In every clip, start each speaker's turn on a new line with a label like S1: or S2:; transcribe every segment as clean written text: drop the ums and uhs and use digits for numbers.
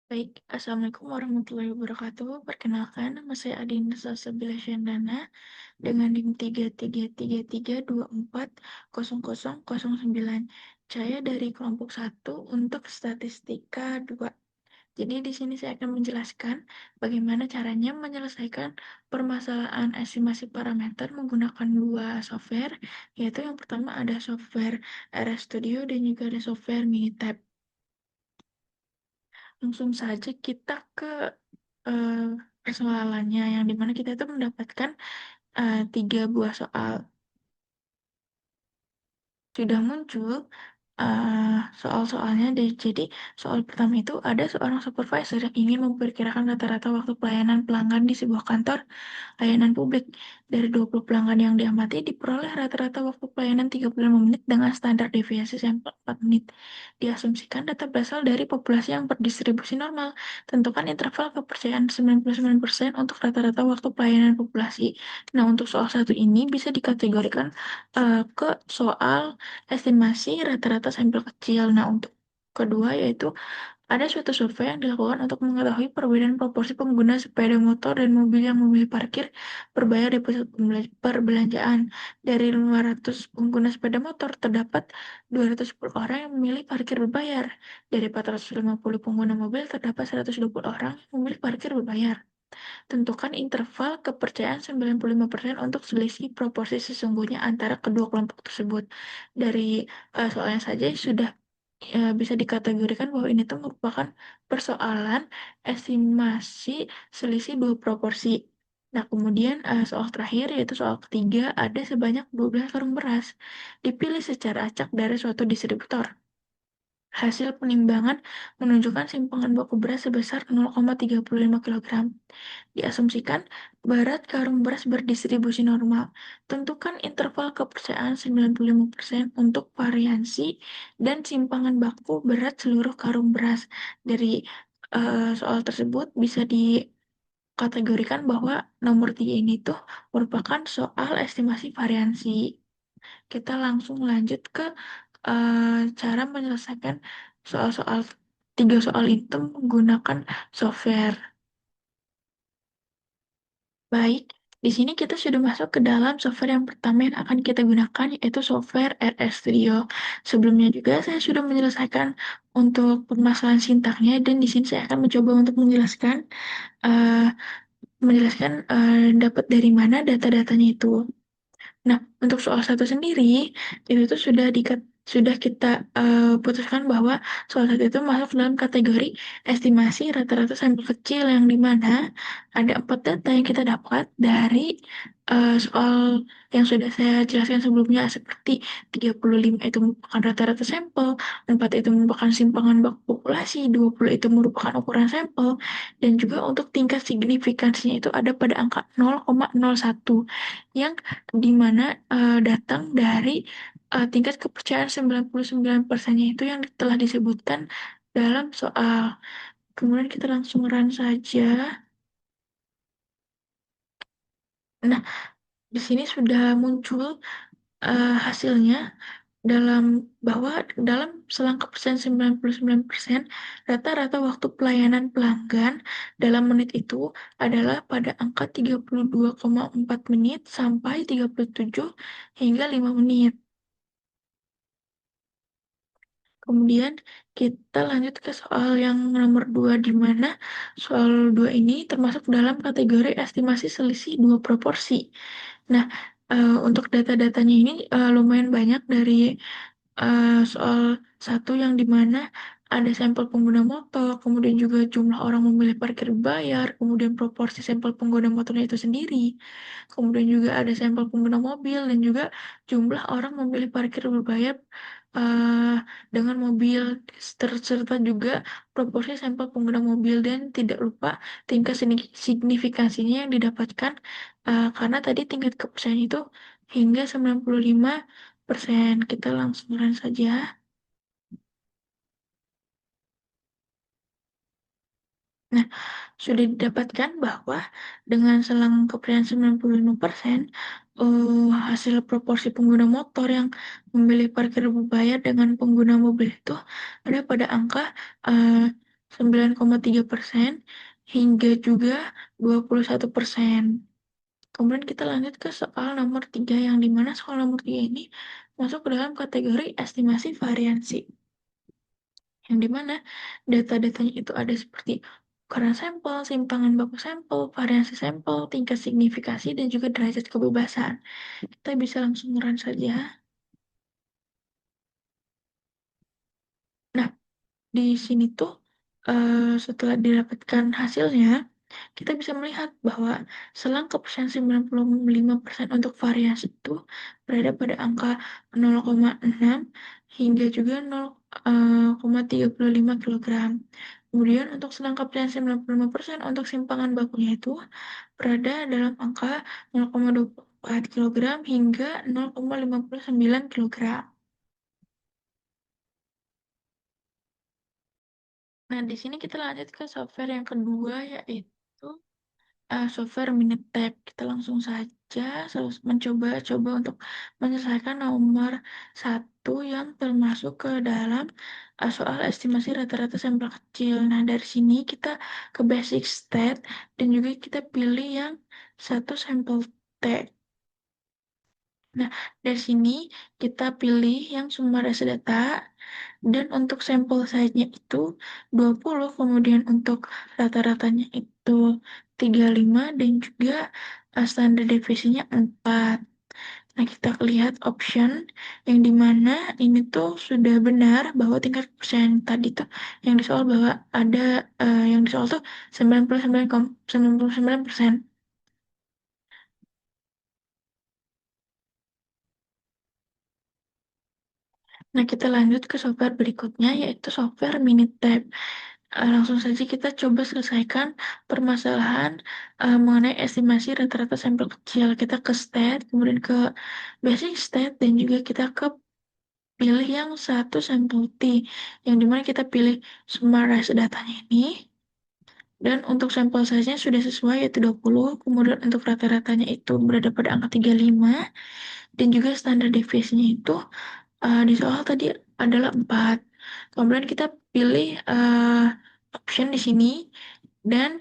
S1: Baik, Assalamualaikum warahmatullahi wabarakatuh. Perkenalkan, nama saya Adinda Salsabila Syandana dengan NIM 3333240009. Saya dari kelompok 1 untuk statistika 2. Jadi di sini saya akan menjelaskan bagaimana caranya menyelesaikan permasalahan estimasi parameter menggunakan dua software, yaitu yang pertama ada software RStudio dan juga ada software Minitab. Langsung saja kita ke eh, persoalannya, yang dimana kita itu mendapatkan 3 buah soal. Sudah muncul soal-soalnya. Jadi soal pertama itu ada seorang supervisor yang ingin memperkirakan rata-rata waktu pelayanan pelanggan di sebuah kantor layanan publik. Dari 20 pelanggan yang diamati, diperoleh rata-rata waktu pelayanan 35 menit dengan standar deviasi sampel 4 menit. Diasumsikan data berasal dari populasi yang berdistribusi normal. Tentukan interval kepercayaan 99% untuk rata-rata waktu pelayanan populasi. Nah, untuk soal satu ini bisa dikategorikan ke soal estimasi rata-rata sampel kecil. Nah, untuk kedua yaitu ada suatu survei yang dilakukan untuk mengetahui perbedaan proporsi pengguna sepeda motor dan mobil yang memilih parkir berbayar di pusat perbelanjaan. Dari 500 pengguna sepeda motor, terdapat 210 orang yang memilih parkir berbayar. Dari 450 pengguna mobil, terdapat 120 orang yang memilih parkir berbayar. Tentukan interval kepercayaan 95% untuk selisih proporsi sesungguhnya antara kedua kelompok tersebut. Dari soalnya saja sudah bisa dikategorikan bahwa ini tuh merupakan persoalan estimasi selisih dua proporsi. Nah, kemudian soal terakhir yaitu soal ketiga, ada sebanyak 12 karung beras dipilih secara acak dari suatu distributor. Hasil penimbangan menunjukkan simpangan baku beras sebesar 0,35 kg. Diasumsikan berat karung beras berdistribusi normal. Tentukan interval kepercayaan 95% untuk variasi dan simpangan baku berat seluruh karung beras. Dari soal tersebut bisa dikategorikan bahwa nomor 3 ini tuh merupakan soal estimasi variansi. Kita langsung lanjut ke cara menyelesaikan soal-soal 3 soal itu menggunakan software. Baik, di sini kita sudah masuk ke dalam software yang pertama yang akan kita gunakan, yaitu software RS Studio. Sebelumnya juga saya sudah menyelesaikan untuk permasalahan sintaknya, dan di sini saya akan mencoba untuk eh, dapat dari mana data-datanya itu. Nah, untuk soal satu sendiri, itu tuh sudah kita putuskan bahwa soal satu itu masuk dalam kategori estimasi rata-rata sampel kecil, yang dimana ada 4 data yang kita dapat dari soal yang sudah saya jelaskan sebelumnya, seperti 35 itu merupakan rata-rata sampel, 4 itu merupakan simpangan baku populasi, 20 itu merupakan ukuran sampel, dan juga untuk tingkat signifikansinya itu ada pada angka 0,01, yang di mana datang dari tingkat kepercayaan 99%-nya itu yang telah disebutkan dalam soal. Kemudian kita langsung run saja. Nah, di sini sudah muncul hasilnya dalam bahwa dalam selang kepercayaan 99%, rata-rata waktu pelayanan pelanggan dalam menit itu adalah pada angka 32,4 menit sampai 37 hingga 5 menit. Kemudian kita lanjut ke soal yang nomor 2, di mana soal 2 ini termasuk dalam kategori estimasi selisih dua proporsi. Nah, untuk data-datanya ini lumayan banyak. Dari soal satu yang dimana ada sampel pengguna motor, kemudian juga jumlah orang memilih parkir bayar, kemudian proporsi sampel pengguna motornya itu sendiri, kemudian juga ada sampel pengguna mobil, dan juga jumlah orang memilih parkir berbayar eh, dengan mobil, serta juga proporsi sampel pengguna mobil, dan tidak lupa tingkat signifikansinya yang didapatkan karena tadi tingkat kepercayaan itu hingga 95%. Kita langsung run saja. Nah, sudah didapatkan bahwa dengan selang kepercayaan 95%, hasil proporsi pengguna motor yang memilih parkir berbayar dengan pengguna mobil itu ada pada angka eh, 9,3% hingga juga 21%. Kemudian kita lanjut ke soal nomor 3, yang dimana soal nomor 3 ini masuk ke dalam kategori estimasi variansi. Yang dimana data-datanya itu ada seperti ukuran sampel, simpangan baku sampel, variasi sampel, tingkat signifikasi, dan juga derajat kebebasan. Kita bisa langsung run saja. Nah, di sini tuh setelah didapatkan hasilnya, kita bisa melihat bahwa selang koefisien 95% untuk variasi itu berada pada angka 0,6 hingga juga 0,35 kilogram. Kemudian untuk selang koefisien 95% untuk simpangan bakunya itu berada dalam angka 0,24 kilogram hingga 0,59 kilogram. Nah, di sini kita lanjut ke software yang kedua, yaitu software Minitab. Kita langsung saja mencoba untuk menyelesaikan nomor satu yang termasuk ke dalam soal estimasi rata-rata sampel kecil. Nah, dari sini kita ke basic stat dan juga kita pilih yang satu sampel T. Nah, dari sini kita pilih yang sumber data data, dan untuk sampel size-nya itu 20, kemudian untuk rata-ratanya itu 35, dan juga standar deviasinya 4. Nah, kita lihat option yang dimana ini tuh sudah benar bahwa tingkat kepercayaan tadi tuh yang disoal bahwa ada yang disoal tuh 99,99%. Nah, kita lanjut ke software berikutnya, yaitu software Minitab. Langsung saja kita coba selesaikan permasalahan mengenai estimasi rata-rata sampel kecil. Kita ke stat, kemudian ke basic stat, dan juga kita ke pilih yang satu sampel T, yang dimana kita pilih summarize datanya ini. Dan untuk sampel size-nya sudah sesuai, yaitu 20. Kemudian untuk rata-ratanya itu berada pada angka 35. Dan juga standar deviasinya itu di soal tadi adalah 4. Kemudian kita pilih option di sini, dan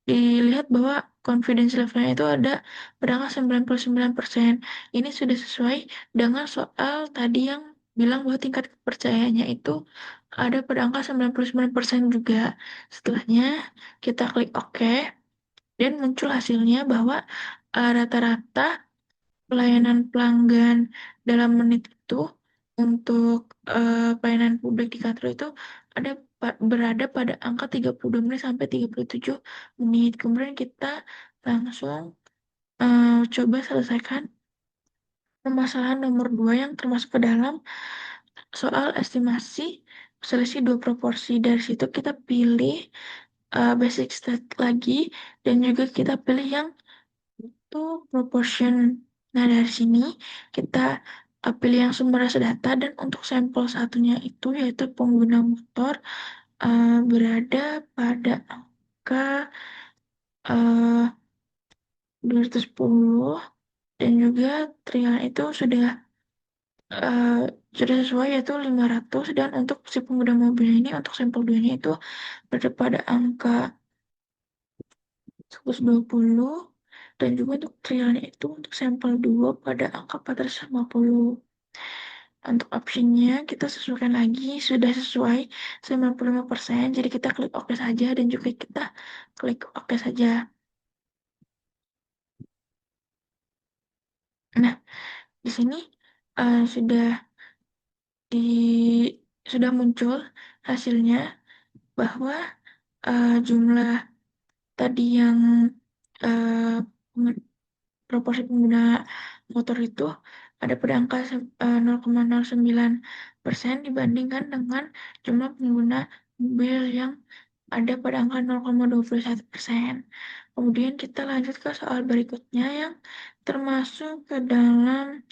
S1: dilihat bahwa confidence level-nya itu ada pada angka 99%. Ini sudah sesuai dengan soal tadi yang bilang bahwa tingkat kepercayaannya itu ada pada angka 99% juga. Setelahnya kita klik OK, dan muncul hasilnya bahwa rata-rata pelayanan pelanggan dalam menit itu untuk pelayanan publik di kantor itu ada berada pada angka 32 menit sampai 37 menit. Kemudian kita langsung coba selesaikan permasalahan nomor 2 yang termasuk ke dalam soal estimasi selisih dua proporsi. Dari situ kita pilih basic stat lagi, dan juga kita pilih yang itu proportion. Nah, dari sini kita pilih yang sumber rasa data, dan untuk sampel satunya itu yaitu pengguna motor berada pada angka uh, 210, dan juga trial itu uh, sudah sesuai, yaitu 500. Dan untuk si pengguna mobil ini untuk sampel 2-nya itu berada pada angka 120, dan juga untuk trialnya itu untuk sampel 2 pada angka 450. Untuk optionnya kita sesuaikan lagi, sudah sesuai 95%, jadi kita klik OK saja, dan juga kita klik OK saja. Nah, di sini sudah di sudah muncul hasilnya bahwa jumlah tadi yang uh, proporsi pengguna motor itu ada pada angka 0,09% dibandingkan dengan jumlah pengguna mobil yang ada pada angka 0,21%. Kemudian kita lanjut ke soal berikutnya yang termasuk ke dalam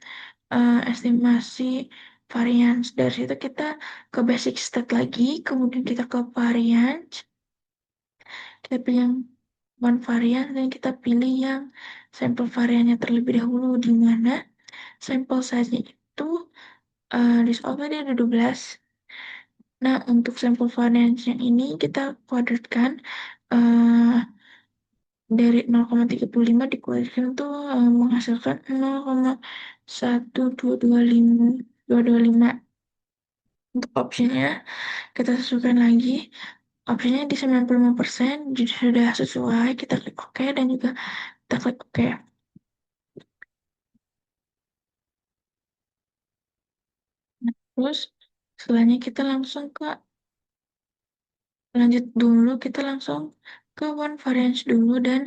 S1: estimasi variance. Dari situ kita ke basic stat lagi, kemudian kita ke variance, kita pilih yang one varian, dan kita pilih yang sampel variannya terlebih dahulu, di mana sampel size-nya itu di soal tadi ada 12. Nah, untuk sampel variance yang ini kita kuadratkan, eh, dari 0,35 dikuadratkan tuh menghasilkan 0,1225225. Untuk opsinya kita sesuaikan lagi. Opsinya di 95% jadi sudah sesuai, kita klik OK dan juga kita klik OK. Nah, terus setelahnya kita langsung ke lanjut dulu, kita langsung ke one variance dulu dan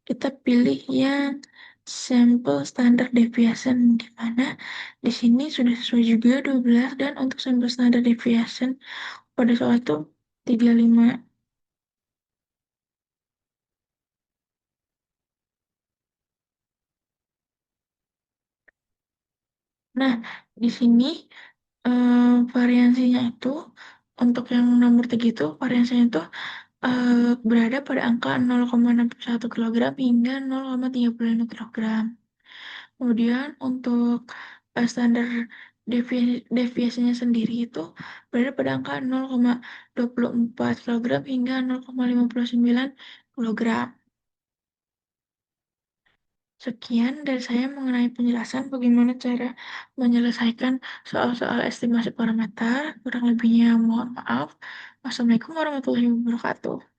S1: kita pilih yang sampel standar deviation, di mana di sini sudah sesuai juga 12 dan untuk sampel standar deviation pada soal itu 35. Nah, di sini variansinya itu untuk yang nomor 3 itu variansinya itu berada pada angka 0,61 kilogram hingga 0,35 kilogram. Kemudian untuk standar deviasinya sendiri itu berada pada angka 0,24 kilogram hingga 0,59 kilogram. Sekian dari saya mengenai penjelasan bagaimana cara menyelesaikan soal-soal estimasi parameter. Kurang lebihnya mohon maaf. Wassalamualaikum warahmatullahi wabarakatuh.